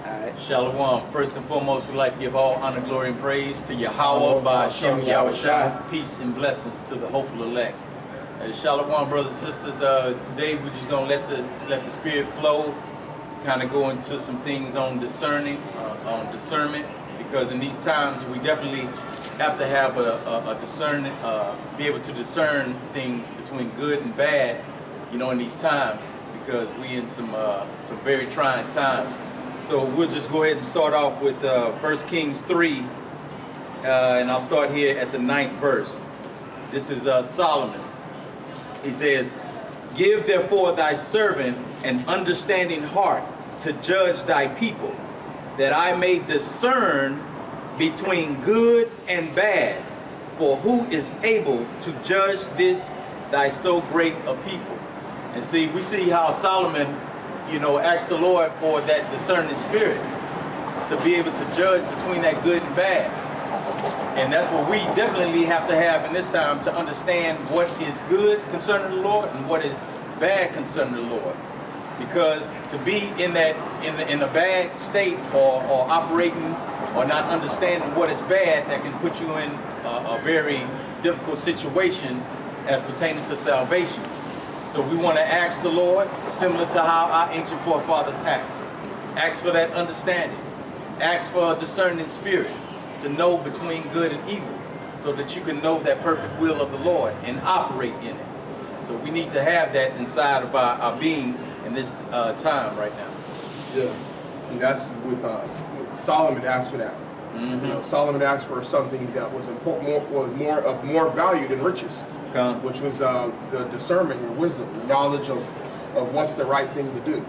Alright. Shalom. First and foremost, we'd like to give all honor, glory, and praise to Yahweh by Hashem Yahawashi. Peace and blessings to the hopeful elect. Shalom, brothers and sisters. Today we're just gonna let the spirit flow, kind of go into some things on discerning, on discernment, because in these times we definitely have to have a discerning, be able to discern things between good and bad, you know, in these times, because we in some very trying times. So we'll just go ahead and start off with 1 Kings 3, and I'll start here at the 9th verse. This is Solomon. He says, "Give therefore thy servant an understanding heart to judge thy people, that I may discern between good and bad. For who is able to judge this thy so great a people?" And see, we see how Solomon, you know, asked the Lord for that discerning spirit to be able to judge between that good and bad. And that's what we definitely have to have in this time, to understand what is good concerning the Lord and what is bad concerning the Lord. Because to be in a bad state or operating or not understanding what is bad, that can put you in a very difficult situation as pertaining to salvation. So we want to ask the Lord, similar to how our ancient forefathers asked. Ask for that understanding. Ask for a discerning spirit to know between good and evil, so that you can know that perfect will of the Lord and operate in it. So we need to have that inside of our being in this time right now. Yeah, and that's with Solomon asked for that. Mm-hmm. You know, Solomon asked for something that was important, was more value than riches, which was the discernment, your wisdom, the knowledge of what's the right thing to do.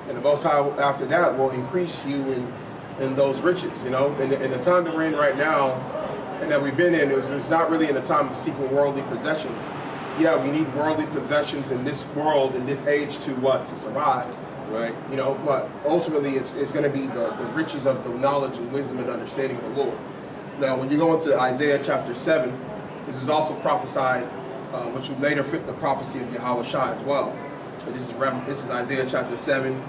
And the Most High after that will increase you in those riches. You know, in the time that we're in right now, and that we've been in, it's not really in the time of seeking worldly possessions. Yeah, we need worldly possessions in this world, in this age, to survive. Right. You know, but ultimately it's going to be the riches of the knowledge and wisdom and understanding of the Lord. Now, when you go into Isaiah chapter 7, this is also prophesied, which would later fit the prophecy of Yahawashi as well. But this is Isaiah chapter 7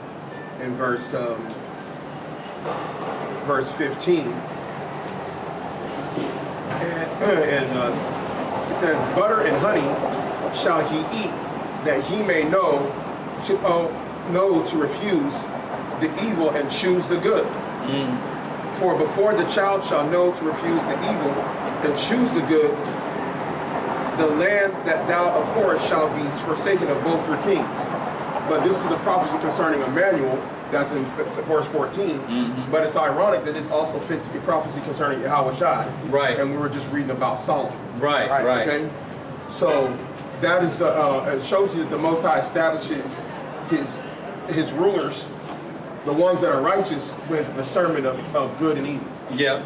and verse 15. And it says, "Butter and honey shall he eat, that he may know to refuse the evil and choose the good. For before the child shall know to refuse the evil and choose the good, the land that thou abhorrest shall be forsaken of both your kings." But this is the prophecy concerning Emmanuel, that's in verse 14. But it's ironic that this also fits the prophecy concerning Yahawashi. Right. And we were just reading about Solomon. Right. Okay? So that is, it shows you that the Most High establishes his rulers, the ones that are righteous, with discernment of good and evil. Yep,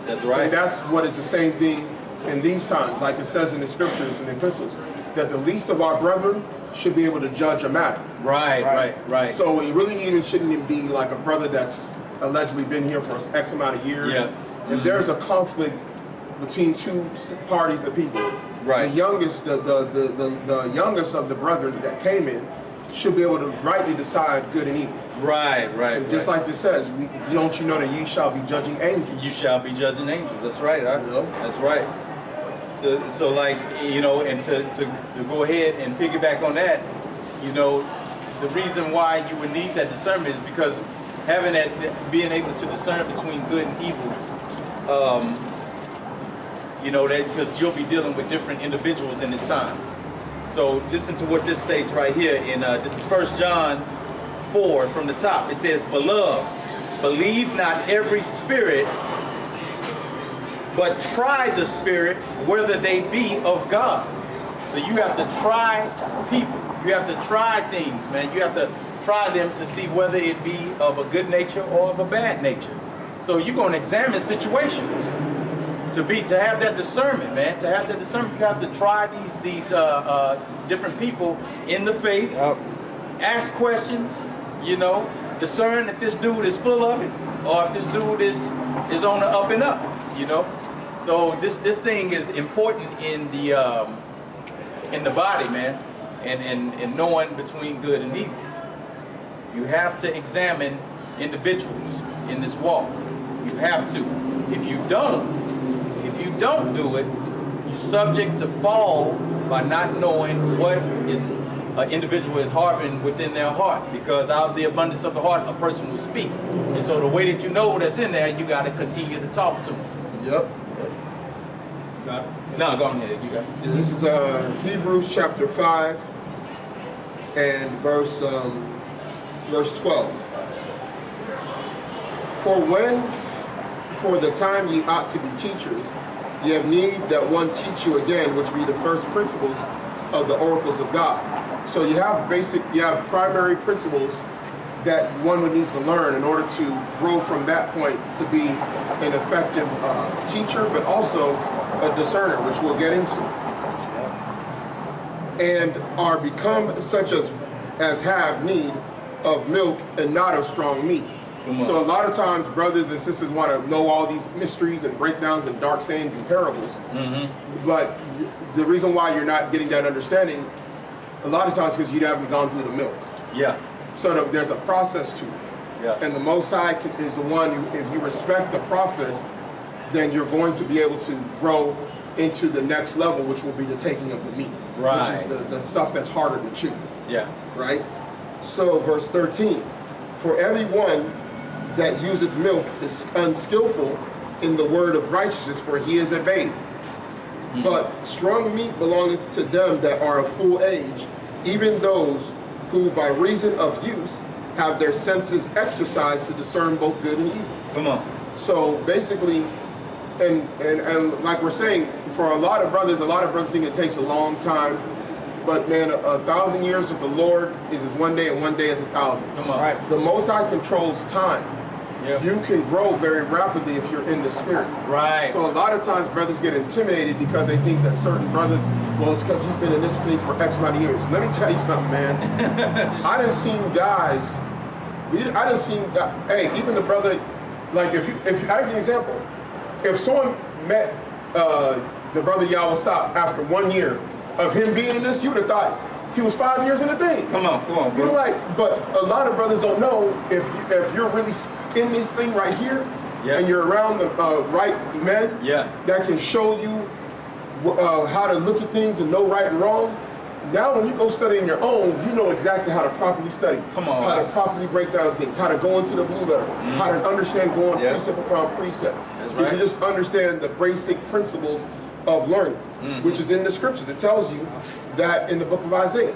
that's right. And that's what is the same thing in these times, like it says in the scriptures and the epistles, that the least of our brethren should be able to judge a matter. Right. So it really even shouldn't even be like a brother that's allegedly been here for X amount of years. Yeah. If there's a conflict between two parties of people, right, the youngest of the brethren that came in should be able to rightly decide good and evil. Right. And just like this says, don't you know that ye shall be judging angels? You shall be judging angels. That's right. You know? That's right. So like, you know, and to go ahead and piggyback on that, you know, the reason why you would need that discernment is because having that, being able to discern between good and evil, you know, that because you'll be dealing with different individuals in this time. So listen to what this states right here in this is 1 John 4 from the top. It says, "Beloved, believe not every spirit, but try the spirit whether they be of God." So you have to try people. You have to try things, man. You have to try them to see whether it be of a good nature or of a bad nature. So you're going to examine situations to have that discernment, man. To have that discernment, you have to try these different people in the faith. Ask questions, you know, discern if this dude is full of it or if this dude is on the up and up, you know. So this thing is important in the body, man, and knowing between good and evil. You have to examine individuals. in this walk. You have to. If you don't do it, you're subject to fall by not knowing what is an individual is harboring within their heart, because out of the abundance of the heart, a person will speak. And so the way that you know that's in there, you got to continue to talk to them. Yep. Got it? No, go ahead. You got it. Yeah, this is Hebrews chapter 5 and verse 12. For the time ye ought to be teachers, ye have need that one teach you again, which be the first principles of the oracles of God. So you have primary principles that one would need to learn in order to grow from that point to be an effective teacher, but also a discerner, which we'll get into. And are become such as have need of milk and not of strong meat. So a lot of times brothers and sisters want to know all these mysteries and breakdowns and dark sayings and parables. But the reason why you're not getting that understanding a lot of times because you haven't gone through the milk. Yeah. So there's a process to it. Yeah. And the Most High is the one who, if you respect the process, then you're going to be able to grow into the next level, which will be the taking of the meat. Right. Which is the stuff that's harder to chew. Yeah. Right? So verse 13, for everyone that useth milk is unskillful in the word of righteousness, for he is a babe. But strong meat belongeth to them that are of full age, even those who by reason of use have their senses exercised to discern both good and evil. Come on. So basically, and like we're saying, for a lot of brothers think it takes a long time. But man, 1,000 years with the Lord is as one day, and one day is 1,000. Come on. Right. The Most High controls time. Yep. You can grow very rapidly if you're in the spirit. Right. So a lot of times brothers get intimidated because they think that certain brothers, well, it's because he's been in this thing for X amount of years. Let me tell you something, man. I done seen guys. Hey, even the brother, like if I give you an example, if someone met the brother Yawasap after 1 year of him being in this, you would have thought he was 5 years in the thing. Come on, bro. You're like, but a lot of brothers don't know if you're really in this thing right here, and you're around the right men that can show you how to look at things and know right and wrong. Now when you go study on your own, you know exactly how to properly study. Come on. How to properly break down things, how to go into the blue letter, how to understand going precept upon precept. That's right. If you just understand the basic principles of learning, which is in the scriptures. It tells you that in the book of Isaiah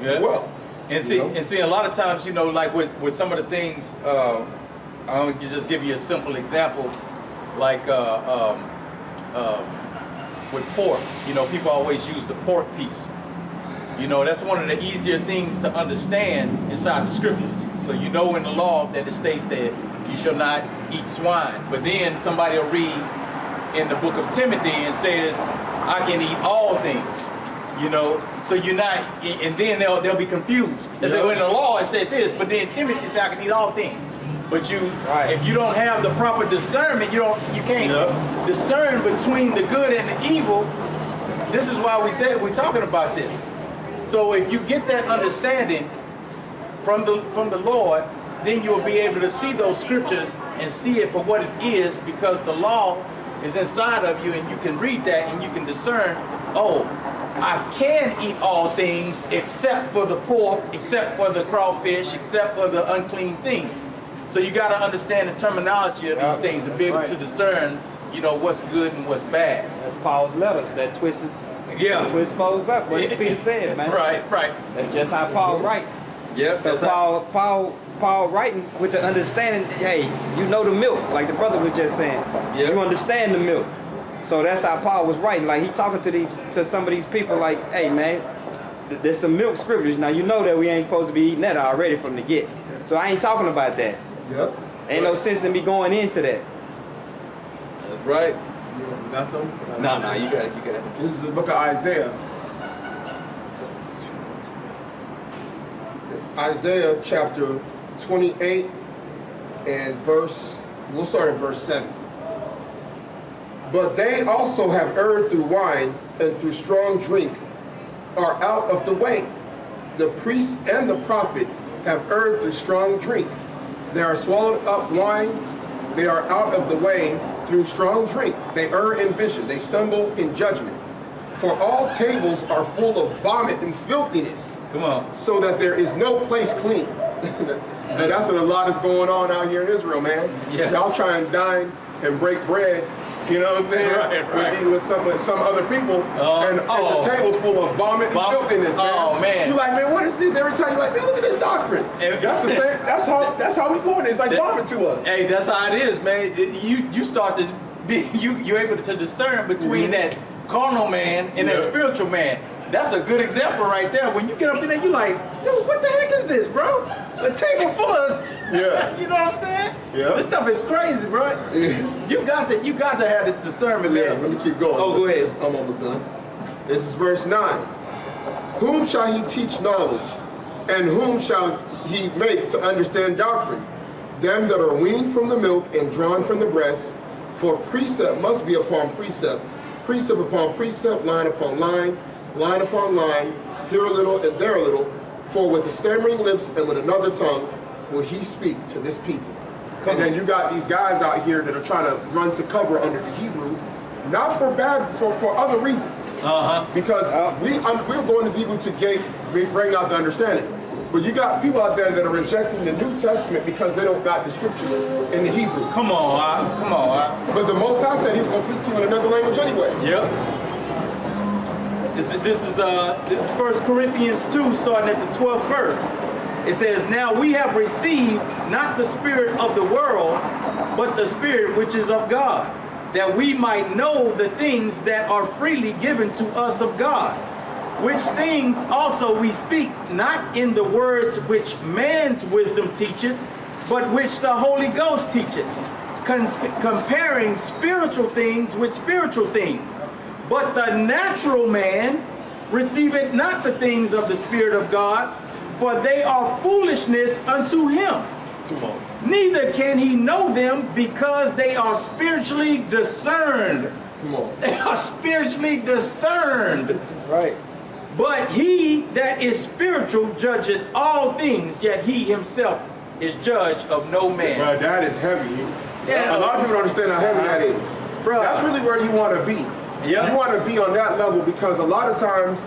as well. And see, a lot of times, you know, like with some of the things, I'll just give you a simple example, like with pork. You know, people always use the pork piece. You know, that's one of the easier things to understand inside the scriptures. So you know in the law that it states that you shall not eat swine. But then somebody will read in the book of Timothy and says, I can eat all things. You know, so you're not, and then they'll be confused. They say, well, in the law it said this, but then Timothy said I can eat all things. But if you don't have the proper discernment, you can't discern between the good and the evil. This is why we're talking about this. So if you get that understanding from the Lord, then you'll be able to see those scriptures and see it for what it is, because the law is inside of you, and you can read that and you can discern, oh, I can eat all things except for the pork, except for the crawfish, except for the unclean things. So you got to understand the terminology of these things and be able to discern, you know, what's good and what's bad. That's Paul's letters. That twist folds up. What Peter said, man. Right. That's just how Paul write. Yep. Because Paul writing with the understanding, hey, you know the milk, like the brother was just saying. Yep. You understand the milk. So that's how Paul was writing. Like he talking to some of these people like, hey man, there's some milk scriptures. Now you know that we ain't supposed to be eating that already from the get. So I ain't talking about that. Yep. Ain't no sense in me going into that. That's right. Yeah, you got something? No, you got it. This is the book of Isaiah. Isaiah chapter 28 and we'll start at verse 7. But they also have erred through wine and through strong drink are out of the way. The priest and the prophet have erred through strong drink. They are swallowed up wine. They are out of the way through strong drink. They err in vision. They stumble in judgment. For all tables are full of vomit and filthiness. Come on. So that there is no place clean. And that's what a lot is going on out here in Israel, man. Yeah. Y'all try and dine and break bread, you know what I'm saying? Right. With some other people, and the table's full of vomit and filthiness, man. Oh man. You're like, man, what is this? Every time you're like, man, look at this doctrine. That's the same. That's how we going. It's like vomit to us. Hey, that's how it is, man. You start this. You're able to discern between that carnal man and that spiritual man. That's a good example right there. When you get up in there, you like, dude, what the heck is this, bro? A table full of, you know what I'm saying? Yeah. This stuff is crazy, bro. Yeah. You got to have this discernment, man. Let me keep going. Oh, go ahead. I'm almost done. This is verse 9. Whom shall he teach knowledge, and whom shall he make to understand doctrine? Them that are weaned from the milk and drawn from the breast, for precept must be upon precept, precept upon precept, line upon line, line upon line, here a little and there a little, for with the stammering lips and with another tongue will he speak to this people. And then you got these guys out here that are trying to run to cover under the Hebrew, not for bad, for other reasons. Because we're going to Hebrew to bring out the understanding. But you got people out there that are rejecting the New Testament because they don't got the scriptures in the Hebrew. Come on. But the Most High said He's going to speak to you in another language anyway. Yep. This is 1 Corinthians 2, starting at the 12th verse. It says, now we have received not the spirit of the world, but the Spirit which is of God, that we might know the things that are freely given to us of God, which things also we speak, not in the words which man's wisdom teacheth, but which the Holy Ghost teacheth, comparing spiritual things with spiritual things. But the natural man receiveth not the things of the Spirit of God, for they are foolishness unto him. Come on. Neither can he know them, because they are spiritually discerned. Come on. They are spiritually discerned. Right. But he that is spiritual judgeth all things, yet he himself is judge of no man. But that is heavy. Yeah. A lot of people don't understand how heavy that is. Bro. That's really where you want to be. Yeah. You want to be on that level, because a lot of times,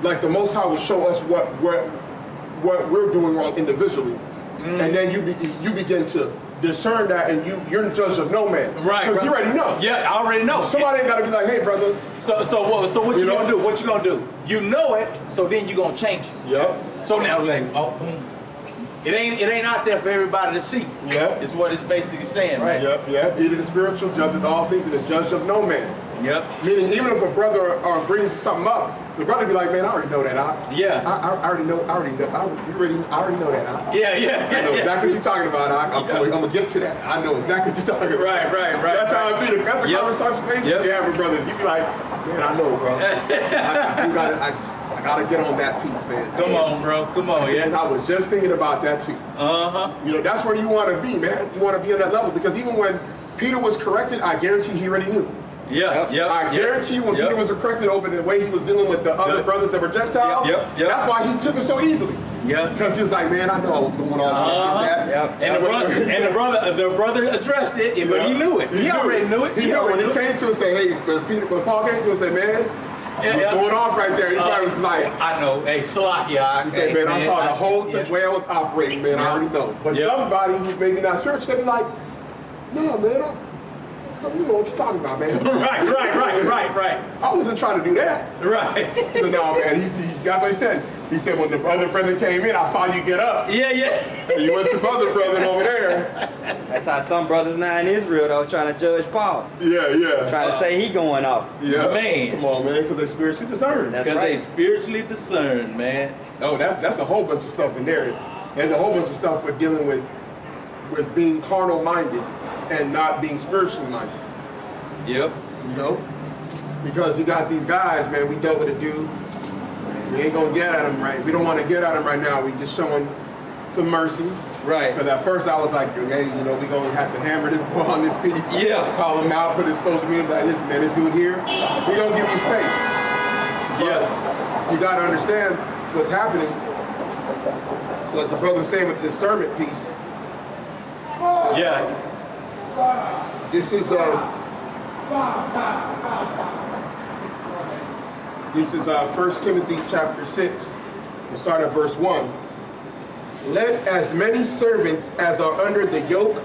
like, the Most High will show us what we're doing wrong individually, and then you begin to discern that, and you're judge of no man. Right. Because you already know. Yeah, I already know. Somebody ain't got to be like, hey, brother. So what you gonna do? What you gonna do? You know it, so then you gonna change it. Yep. So now, like, it ain't out there for everybody to see. Yep. Is what it's basically saying, right? Yep. Either the spiritual judgeth all things, and is judge of no man. Yep. Meaning, even if a brother brings something up, the brother be like, man, I already know that. Yeah. I already know that. I Yeah. know exactly what you're talking about. I'm gonna get to that. I know exactly what you're talking about. Right. That's how it be. That's a conversation you have with brothers. You be like, man, I know, bro. I gotta get on that piece, man. Come on, bro. Come on, And I was just thinking about that too. You know, that's where you want to be, man. You want to be on that level, because even when Peter was corrected, I guarantee he already knew. I guarantee you when Peter was corrected over the way he was dealing with the other brothers that were Gentiles, that's why he took it so easily. Because he was like, man, I know I was going on. And the brother addressed it, but he knew it. He already knew it. He knew when he came to and say, hey, when Paul came to and said, man, what's going off right there? He probably was like, I know. Hey, Salakia. He said, man, I saw the whole way I was operating, man. I already know. But somebody who's maybe not spiritual, they be like, no, man, you know what you're talking about, man. Right. I wasn't trying to do that. Right. So no, man, that's what he said. He said, when the other brethren came in, I saw you get up. Yeah. And you went to the other brethren over there. That's how some brothers now in Israel, though, trying to judge Paul. Yeah. Trying to say he going off. Yeah. Man. Come on, man, because they spiritually discerned. That's Because right. they spiritually discerned, man. Oh, that's a whole bunch of stuff in there. There's a whole bunch of stuff for dealing with being carnal minded and not being spiritually minded. Yep. You know? Because you got these guys, man, we dealt with a dude. We ain't gonna get at him right. We don't want to get at him right now. We just showing some mercy. Right. Because at first I was like, hey, you know, we gonna have to hammer this boy on this piece. Yeah. Call him out, put his social media, like, listen, man, this dude here, we gonna give you space. But you gotta understand what's happening. Like the brother was saying with the discernment piece, Yeah. This is 1 Timothy chapter 6. We'll start at verse 1. Let as many servants as are under the yoke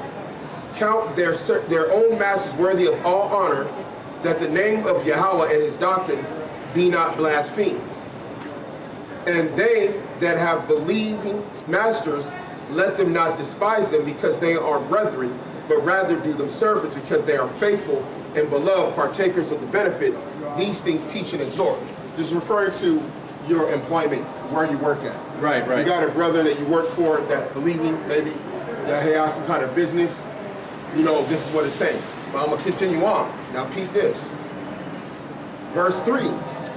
count their own masters worthy of all honor, that the name of Yahweh and his doctrine be not blasphemed. And they that have believing masters, let them not despise them because they are brethren, but rather do them service because they are faithful and beloved, partakers of the benefit. These things teach and exhort. This is referring to your employment, where you work at. Right, right. You got a brother that you work for that's believing, maybe that he has some kind of business. You know, this is what it's saying. But I'm going to continue on. Now peep this. Verse 3.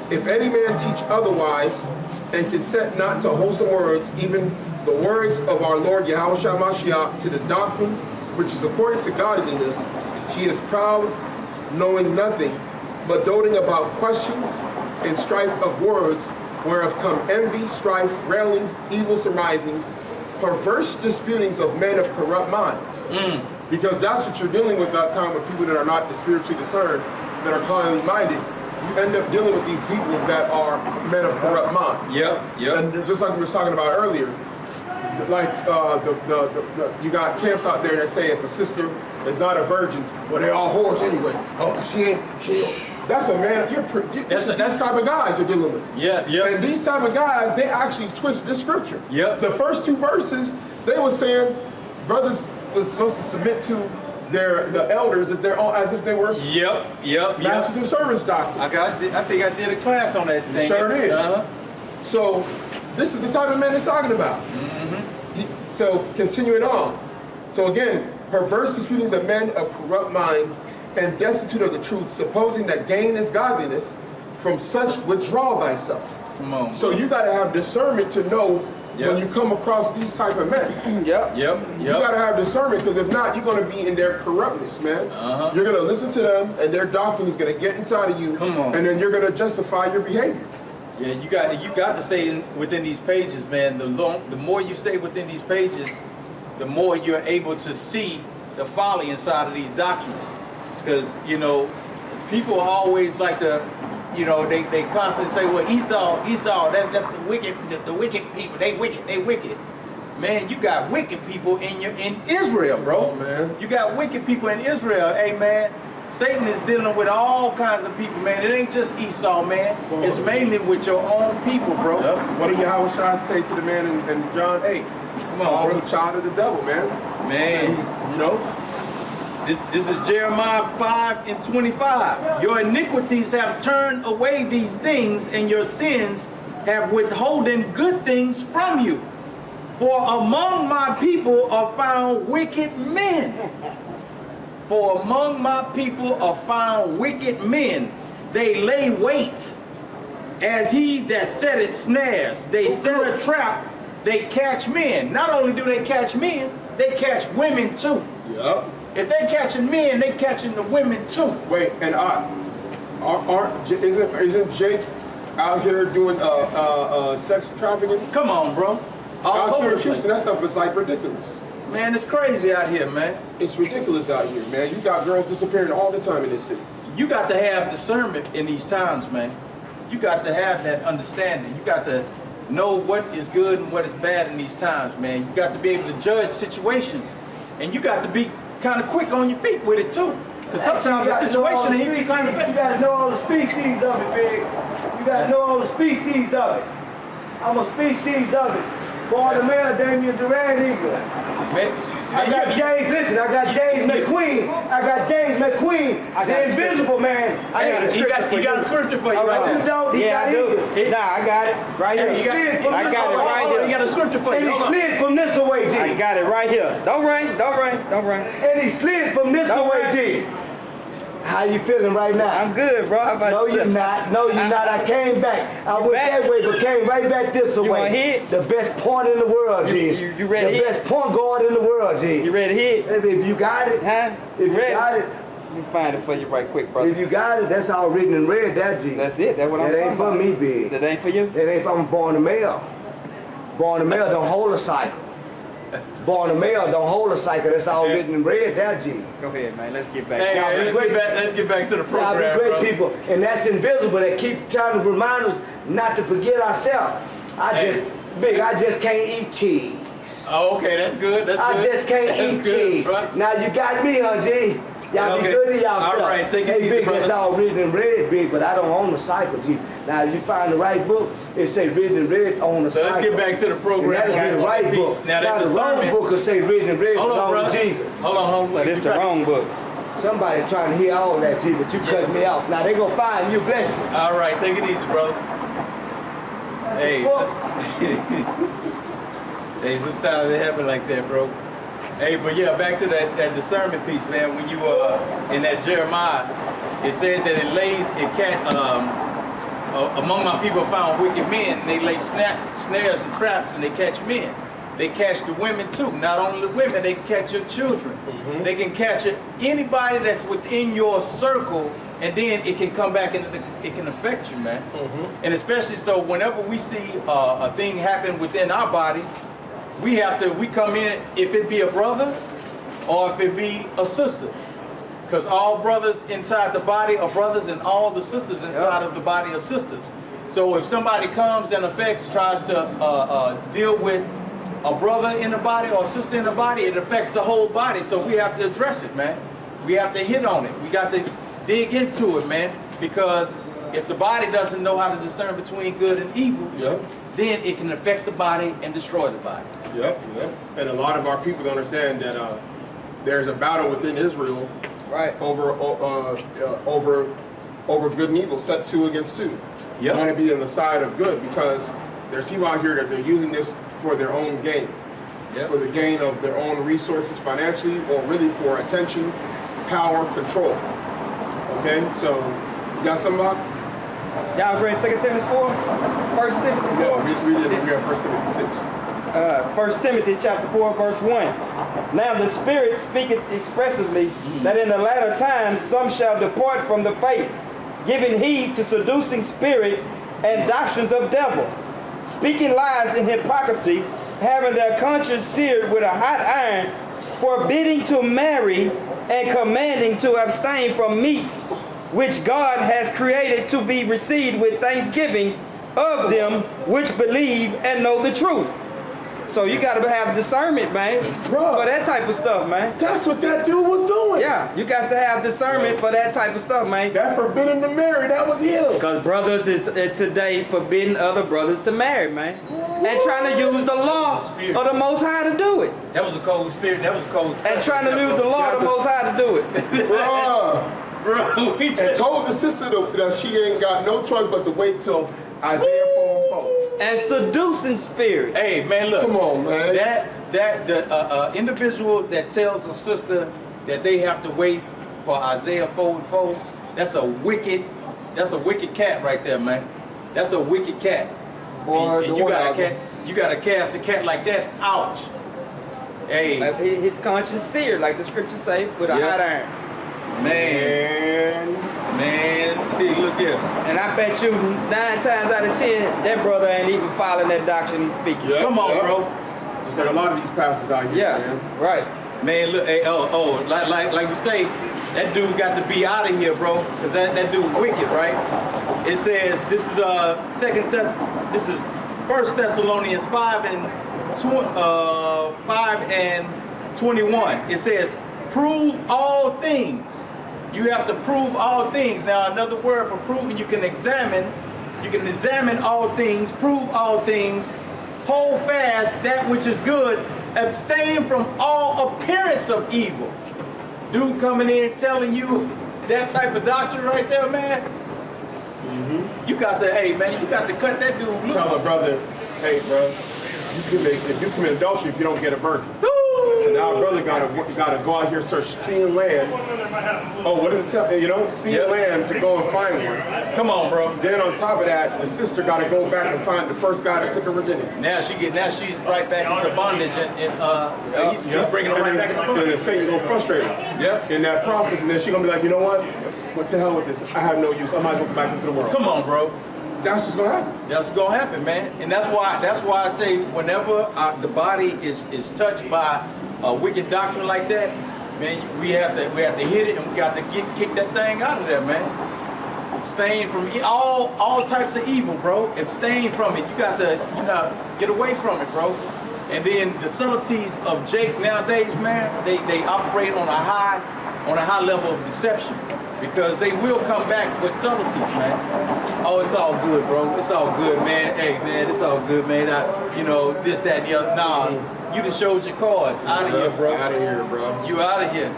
If any man teach otherwise and consent not to wholesome words, even the words of our Lord Yahawashi Mashiach, to the doctrine which is according to godliness, he is proud, knowing nothing, but doting about questions and strife of words, whereof come envy, strife, railings, evil surmisings, perverse disputings of men of corrupt minds. Because that's what you're dealing with that time with people that are not spiritually discerned, that are carnally minded. You end up dealing with these people that are men of corrupt minds. Yep. And just like we were talking about earlier, like you got camps out there that say if a sister is not a virgin, well, they're all whores anyway. Oh, she ain't. That's a man. That's type of guys you're dealing with. Yeah. And these type of guys, they actually twist this scripture. Yep. The first 2 verses, they were saying brothers was supposed to submit to the elders as their own, as if they were masters and servants doctrine. I think I did a class on that thing. Sure did. So this is the type of man it's talking about. So continuing on. So again, perverse disputings of men of corrupt minds and destitute of the truth, supposing that gain is godliness, from such withdraw thyself. Come on. So you got to have discernment to know when you come across these type of men. You got to have discernment, because if not, you're going to be in their corruptness, man. You're going to listen to them, and their doctrine is going to get inside of you, and then you're going to justify your behavior. Yeah, you got to stay within these pages, man. The more you stay within these pages, the more you're able to see the folly inside of these doctrines. Because, you know, people always like to, you know, they constantly say, well, Esau, that's the wicked people. They wicked. Man, you got wicked people in Israel, bro. Oh, man. You got wicked people in Israel. Hey, man, Satan is dealing with all kinds of people, man. It ain't just Esau, man. It's mainly with your own people, bro. What did Yahawashi say to the man in John 8? Come on, bro. The child of the devil, man. You know? This is Jeremiah 5:25. Your iniquities have turned away these things, and your sins have withholden good things from you. For among my people are found wicked men. For among my people are found wicked men. They lay wait as he that setteth snares. They set a trap, they catch men. Not only do they catch men, they catch women too. If they catching men, they catching the women too. Wait, and isn't Jake out here doing sex trafficking? Come on, bro. Out here in Houston, that stuff is like ridiculous. Man, it's crazy out here, man. It's ridiculous out here, man. You got girls disappearing all the time in this city. You got to have discernment in these times, man. You got to have that understanding. You got to know what is good and what is bad in these times, man. You got to be able to judge situations. And you got to be kind of quick on your feet with it too. Because sometimes the situation hits you kind of quick. You got to know all the species of it, big. You got to know all the species of it. I'm a species of it. Born the male, Damian Durant Eagle. I got James, listen, I got James McQueen. The invisible man. He got a scripture for you right You there. don't? Yeah, I do. Nah, I got it right here. I got it right here. He got a scripture for you. And he slid from this away, G. I got it right here. Don't run. And he slid from this away, G. How you feeling right now? I'm good, bro. No, you're not. No, you're not. I came back. I went that way, but came right back this way. You want to hit? The best point in the world, G. You ready to hit? The best point guard in the world, G. You ready to hit? If you got it, Huh? if you Ready? got it, Let me find it for you right quick, brother. if you got it, that's all written in red, that G. That's it. That's what I'm That talking ain't for about. me, big. That ain't for you? That ain't for I'm born a male. Born a male don't hold a cycle. Born a male don't hold a cycle. That's all written in red. That G. Go ahead, man. Let's get back. Hey, Y'all be great. let's get back to the Y'all program, be great bro. people, and that's invisible. They keep trying to remind us not to forget ourselves. I just can't eat cheese. Oh, okay, that's good. That's good. I just can't That's eat good, cheese. bro. Now you got me, huh, G? Y'all be Okay. good to y'all. All right, take it hey, easy, Big, brother. It's all written in red, Big, but I don't own the cycle, G. Now, if you find the right book, it say written in red on the So cycle. let's get back to the program. And that'll be the right Peace. book. Now that the wrong discernment. book will say written in red Hold on, belong brother. to Jesus. Hold on. So this the wrong book. Somebody trying to hear all that, G, but you cut me off. Now they gonna find you, bless you. All right, take it easy, brother. Hey, Book. hey, sometimes it happen like that, bro. Hey, but yeah, back to that discernment piece, man. When you in that Jeremiah, it said that it lays among my people found wicked men, and they lay snares and traps, and they catch men. They catch the women too. Not only the women, they catch your children. They can catch anybody that's within your circle, and then it can come back and it can affect you, man. And especially so whenever we see a thing happen within our body, we come in, if it be a brother or if it be a sister. Because all brothers inside the body are brothers, and all the sisters inside of the body are sisters. So if somebody comes and tries to deal with a brother in the body or a sister in the body, it affects the whole body. So we have to address it, man. We have to hit on it. We got to dig into it, man. Because if the body doesn't know how to discern between good and evil, then it can affect the body and destroy the body. Yep. And a lot of our people don't understand that there's a battle within Israel, Right. over good and evil, set 2 against 2. You want to be on the side of good, because there's people out here that they're using this for their own gain, for the gain of their own resources financially, or really for attention, power, control. Okay, so you got something about? Y'all read 2 Timothy 4? 1 Timothy 4? No, we didn't. We have 1 Timothy 6. 1 Timothy chapter 4, verse 1. Now the Spirit speaketh expressively that in the latter times some shall depart from the faith, giving heed to seducing spirits and doctrines of devils, speaking lies in hypocrisy, having their conscience seared with a hot iron, forbidding to marry and commanding to abstain from meats which God has created to be received with thanksgiving of them which believe and know the truth. So you got to have discernment, man, for that type of stuff, man. That's what that dude was doing. Yeah, you got to have discernment for that type of stuff, man. That forbidden to marry, that was him. Because brothers is today forbidding other brothers to marry, man. And trying to use the law of the Most High to do it. That was a cold spirit. That was a cold. And trying to use the law of the Most High to do it. Bro, we And just told the sister that she ain't got no choice but to wait till Isaiah 4:4. And seducing spirit. Hey, man, look. Come on, man. The individual that tells a sister that they have to wait for Isaiah 4:4, that's a wicked cat right there, man. That's a wicked cat. Boy, and you gotta cast a cat like that out. Hey, His conscience seared, like the scriptures say, with a hot iron. man, hey, look here. And I bet you 9 times out of 10, that brother ain't even following that doctrine he's speaking. Yeah. Come on, bro. Just like a lot of these pastors out here, Yeah, man. right. Man, look, hey, like we say, that dude got to be out of here, bro, because that dude wicked, right? It says this is 1 Thessalonians 5 and 21. It says, prove all things. You have to prove all things. Now, another word for proving, you can examine. You can examine all things, prove all things, hold fast that which is good, abstain from all appearance of evil. Dude coming in telling you that type of doctrine right there, man. You got to, hey man, you got to cut that dude loose. Tell a brother, hey, bro, if you commit adultery, if you don't get a virgin. So now a brother gotta go out here search stealing land. Oh, what does it tell? You know, stealing land to go and find one. Come on, bro. Then on top of that, the sister gotta go back and find the first guy that took her virginity. Now she's right back into bondage, and he's bringing her right back into Then the bondage. Satan's gonna frustrate her in that process, and then she's gonna be like, you know what? What the hell with this? I have no use. I might as well go back into the world. Come on, bro. that's what's gonna happen. That's what's gonna happen, man. And that's why I say whenever the body is touched by a wicked doctrine like that, man, we have to hit it, and we got to kick that thing out of there, man. Abstain from all types of evil, bro. Abstain from it. You got to get away from it, bro. And then the subtleties of Jake nowadays, man, they operate on a high level of deception, because they will come back with subtleties, man. Oh, it's all good, bro. It's all good, man. Hey, man, it's all good, man. This, that, and the other. Nah, you done showed your cards. Out of here, bro. Out of here, bro. You out of here.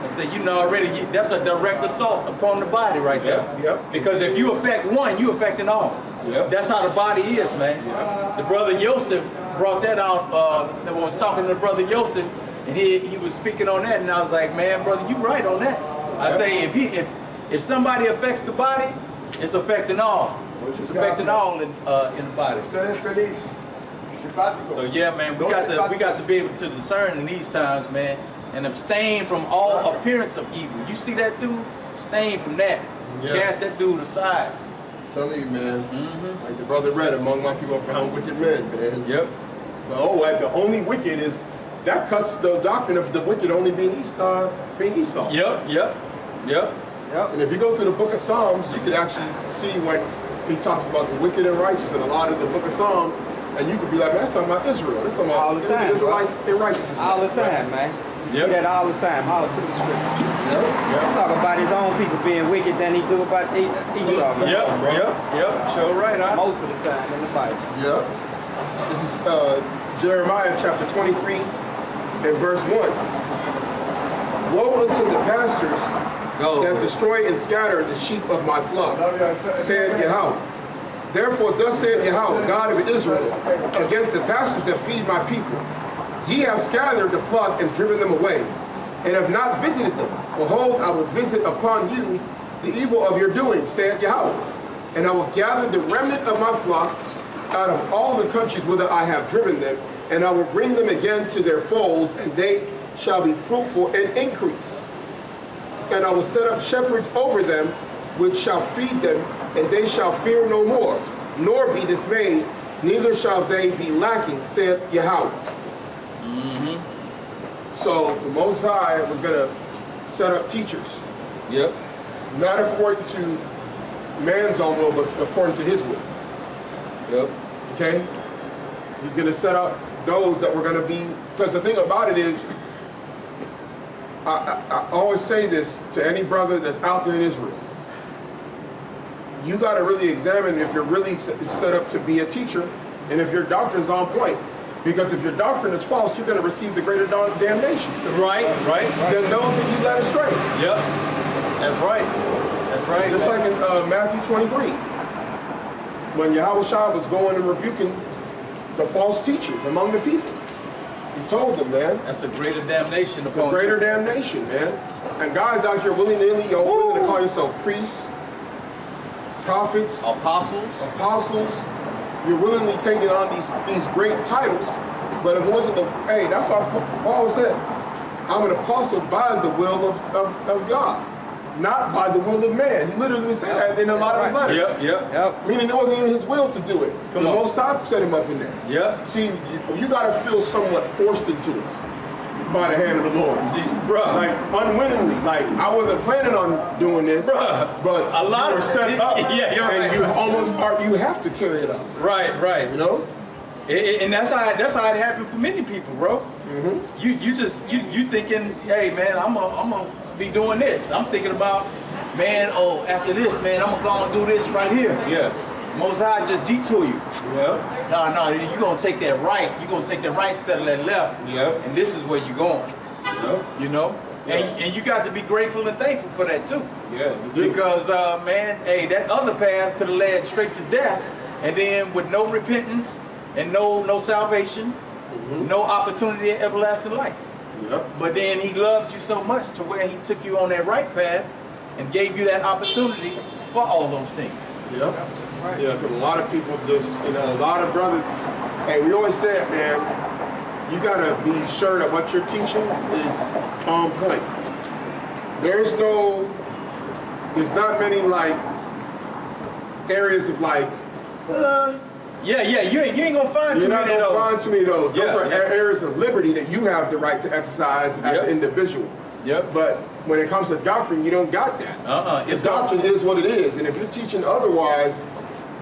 I said, already, that's a direct assault upon the body right there. Yep. Because if you affect one, you affecting all. Yep. That's how the body is, man. Yep. The brother Joseph brought that out. I was talking to the brother Joseph, and he was speaking on that, and I was like, man, brother, you right on that. I say, if somebody affects the body, it's affecting all. It's affecting all in the body. So yeah, man, we got to be able to discern in these times, man, and abstain from all appearance of evil. You see that dude? Abstain from that. Yeah. Cast that dude aside. I'm telling you, man. Like the brother read, among my people are found wicked men, man. Yep. The only wicked is, that cuts the doctrine of the wicked only being Esau. Yep. And if you go through the book of Psalms, you could actually see when he talks about the wicked and righteous in a lot of the book of Psalms, and you could be like, man, that's talking about Israel. That's talking about all the time, Israelites and righteousness. All the time, man. You see that all the time, all through the scripture. Talk about his own people being wicked than he do about Esau. Man. Yep. Sure right. Most of the time in the Bible. Yep. This is Jeremiah chapter 23 and verse 1. Woe unto the pastors that destroy and scatter the sheep of my flock, said Yahweh. Therefore thus saith Yahweh, God of Israel, against the pastors that feed my people. Ye have scattered the flock and driven them away, and have not visited them. Behold, I will visit upon you the evil of your doing, saith Yahweh. And I will gather the remnant of my flock out of all the countries whither I have driven them, and I will bring them again to their folds, and they shall be fruitful and increase. And I will set up shepherds over them, which shall feed them, and they shall fear no more, nor be dismayed, neither shall they be lacking, saith Yahweh. So the Most High was going to set up teachers. Yep. Not according to man's own will, but according to his will. Yep. Okay? He's going to set up those that were going to be, because the thing about it is, I always say this to any brother that's out there in Israel. You got to really examine if you're really set up to be a teacher, and if your doctrine is on point. Because if your doctrine is false, you're going to receive the greater damnation. Right. Than those that you led astray. Yep. That's right. Just like in Matthew 23. When Yahawashi was going and rebuking the false teachers among the people. He told them, man. That's a greater damnation. It's a greater damnation, man. And guys out here willy-nilly, you're willing to call yourself priests, prophets, apostles. You're willingly taking on these great titles, but if it wasn't that's why Paul said, I'm an apostle by the will of God, not by the will of man. He literally said that in a lot of his letters. Yep. Meaning it wasn't in his will to do it. The Most High set him up in there. Yep. See, you got to feel somewhat forced into this by the hand of the Lord. Bruh. Like, unwillingly. Like, I wasn't planning on doing this, bruh, but a lot you of set up, yeah, you're and right. you have to carry it out. Right. You know? And that's how it happened for many people, bro. You thinking, hey man, I'm gonna be doing this. I'm thinking about, man, after this, man, I'm gonna do this right here. Yeah. Most High just detour you. Yeah. No, you're gonna take that right. You're gonna take that right instead of that left. Yeah. And this is where you're going. Yeah. You know? Yeah. And you got to be grateful and thankful for that too. Yeah, you do. Because that other path could have led straight to death, and then with no repentance and no salvation, no opportunity at everlasting life. Yep. But then he loved you so much to where he took you on that right path and gave you that opportunity for all those things. Yep. Right. Yeah, because a lot of people just, a lot of brothers, hey, we always say it, man, you got to be sure that what you're teaching is on point. There's not many, like, areas of like, Yeah, you ain't gonna find too you're not many of gonna those. find too many of those. Those Yeah, are yeah. areas of liberty that you have the right to exercise as an individual. Yep. But when it comes to doctrine, you don't got that. It's Doctrine is what it is, and if you're teaching otherwise,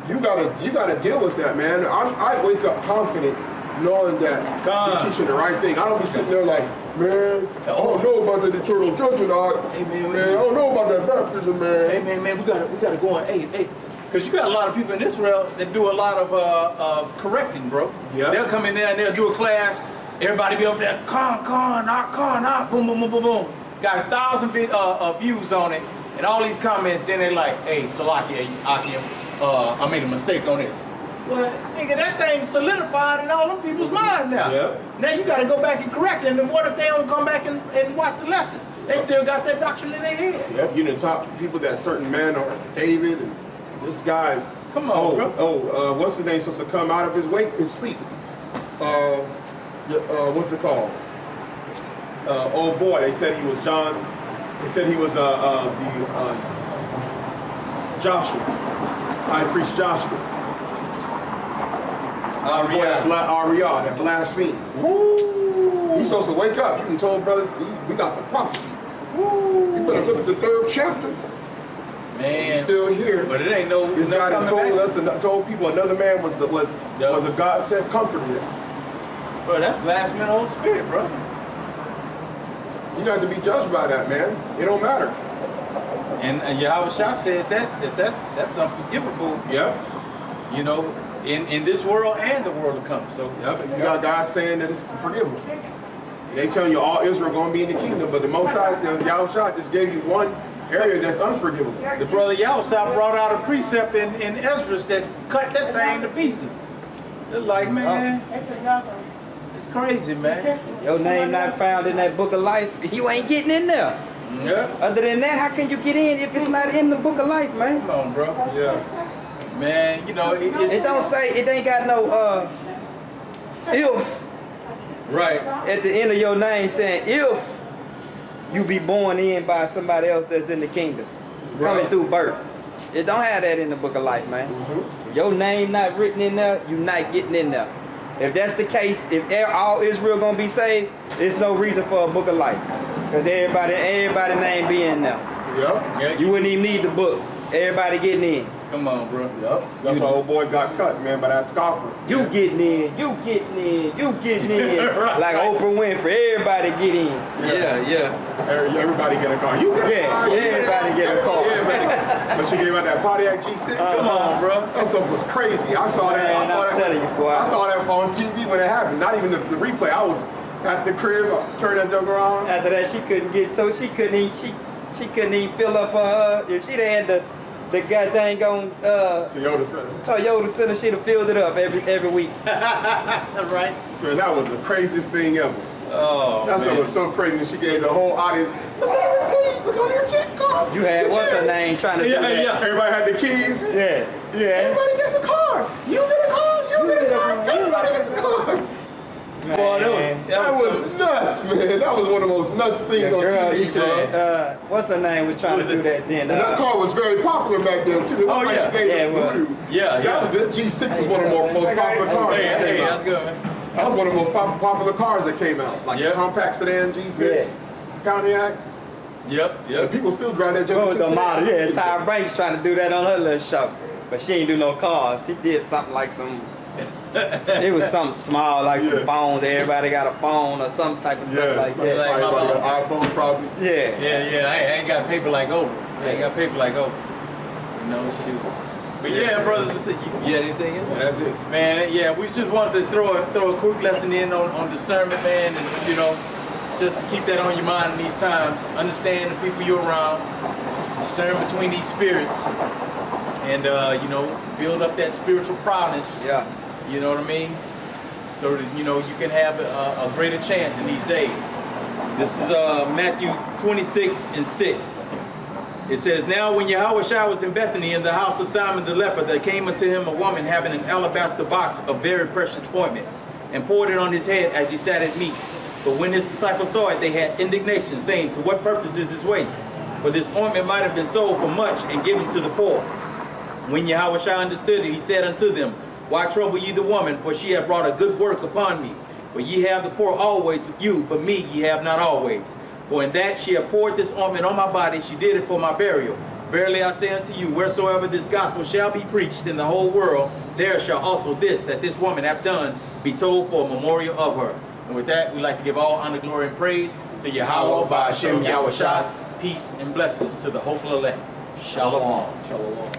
you gotta deal with that, man. I wake up confident knowing that you're teaching the right thing. I don't be sitting there like, man, I don't know about the eternal judgment, Hey, man, I don't know about that baptism, man. Hey man, we gotta go on. Hey, because you got a lot of people in Israel that do a lot of correcting, bro. Yeah. They'll come in there and they'll do a class. Everybody be up there, con, boom, boom, boom, boom, boom. Got 1,000 views on it, and all these comments. Then they like, hey, Salakia, Akim, I made a mistake on this. Well, nigga, that thing's solidified in all them people's minds now. Yep. Now you got to go back and correct it. And then what if they don't come back and watch the lesson? They still got that doctrine in their head. Yep, you done taught people that certain men are David and this guy's. Come on, bro. What's his name supposed to come out of his sleep? What's it called? Oh boy, they said he was John. They said he was Joshua, high priest Joshua. Ariah, that blaspheme. Woo. He's supposed to wake up. You done told brothers, we got the prophecy. Woo. You better look at the 3rd chapter. Man, He's still here. but it ain't no. This guy that told people another man was a God sent comforter. Bro, that's blasphemy of the Holy Spirit, bro. You don't have to be judged by that, man. It don't matter. And Yahawashi said that's unforgivable. Yep. You know, in this world and the world to come. So Yep. And you got guys saying that it's forgivable. And they telling you all Israel gonna be in the kingdom, but the Most High, Yahawashi just gave you one area that's unforgivable. the brother Yahawashi brought out a precept in Ezra that cut that thing to pieces. They're like, man, it's crazy, man. Your name not found in that book of life, you ain't getting in there. Yeah. Other than that, how can you get in if it's not in the book of life, man? Come on, bro. Yeah. Man, you know, It don't say, it ain't got no if right. at the end of your name saying if you be born in by somebody else that's in the kingdom, coming through birth. It don't have that in the book of life, man. Your name not written in there, you not getting in there. If that's the case, if all Israel gonna be saved, there's no reason for a book of life. Because everybody name be in there. Yep. Yeah, You wouldn't even need the book. Everybody getting in. come on, bro. Yep. That's why old boy got cut, man, by that scoffer. You getting in, you getting in, you getting in. Like Oprah Winfrey, everybody get in. Yeah. Everybody get a car. You get a car. Everybody get a car. But she gave out that Pontiac G6. Come on, bro. That stuff was crazy. I saw that. Man, I saw I'm that. telling you, boy. I saw that on TV when it happened. Not even the replay. I was at the crib, turned that joke around. After that, she couldn't get, so she couldn't even fill up if she'd had the goddamn on Toyota Center, she'd have filled it up every week. Right. Man, that was the craziest thing ever. Oh, That stuff man. was so crazy when she gave the whole audience, look at her keys, look on your check car. You had what's her name trying to do that? Yeah. Everybody had the keys. Yeah. Everybody gets a car. You get a car. You get a car. Everybody gets a car. Boy, That was nuts, man. That was one of the most nuts things on Girl, TV, you should, bro. what's her name was trying to do that then? And that car was very popular back then too. It Oh, looked like yeah. she gave Yeah, us it was. voodoo. Yeah, That was it. G6 is one of the most popular cars. that Hey, came out. that's good, man. That was one of the most popular cars that came out. Like Yeah. the compact sedan G6, Pontiac. Yep. And people still drive that What joke was the model? Yeah, today. Ty Banks trying to do that on her little show. But she ain't do no cars. She did something like it was something small, like some phones. Everybody got a phone or some type of stuff like that. Like Like an iPhone probably. Yeah. Yeah. I ain't got paper like Oprah. I ain't got paper like Oprah. No shoot. But yeah, brothers and sisters, you had anything in there? That's it. Man, yeah, we just wanted to throw a quick lesson in on discernment, man, and you know, just to keep that on your mind in these times. Understand the people you're around, discern between these spirits, and you know, build up that spiritual prowess. Yeah. You know what I mean? So that you know you can have a greater chance in these days. This is Matthew 26:6. It says, "Now when Yahawashi was in Bethany in the house of Simon the leper, there came unto him a woman having an alabaster box of very precious ointment, and poured it on his head as he sat at meat. But when his disciples saw it, they had indignation, saying, To what purpose is this waste? For this ointment might have been sold for much and given to the poor. When Yahawashi understood it, he said unto them, Why trouble ye the woman? For she hath wrought a good work upon me. For ye have the poor always with you, but me ye have not always. For in that she hath poured this ointment on my body, she did it for my burial. Verily I say unto you, wheresoever this gospel shall be preached in the whole world, there shall also this, that this woman hath done, be told for a memorial of her. And with that, we like to give all honor, glory, and praise to Yahweh by Hashem Yahawashi. Peace and blessings to the hopeful elect. Shalom. Shalom.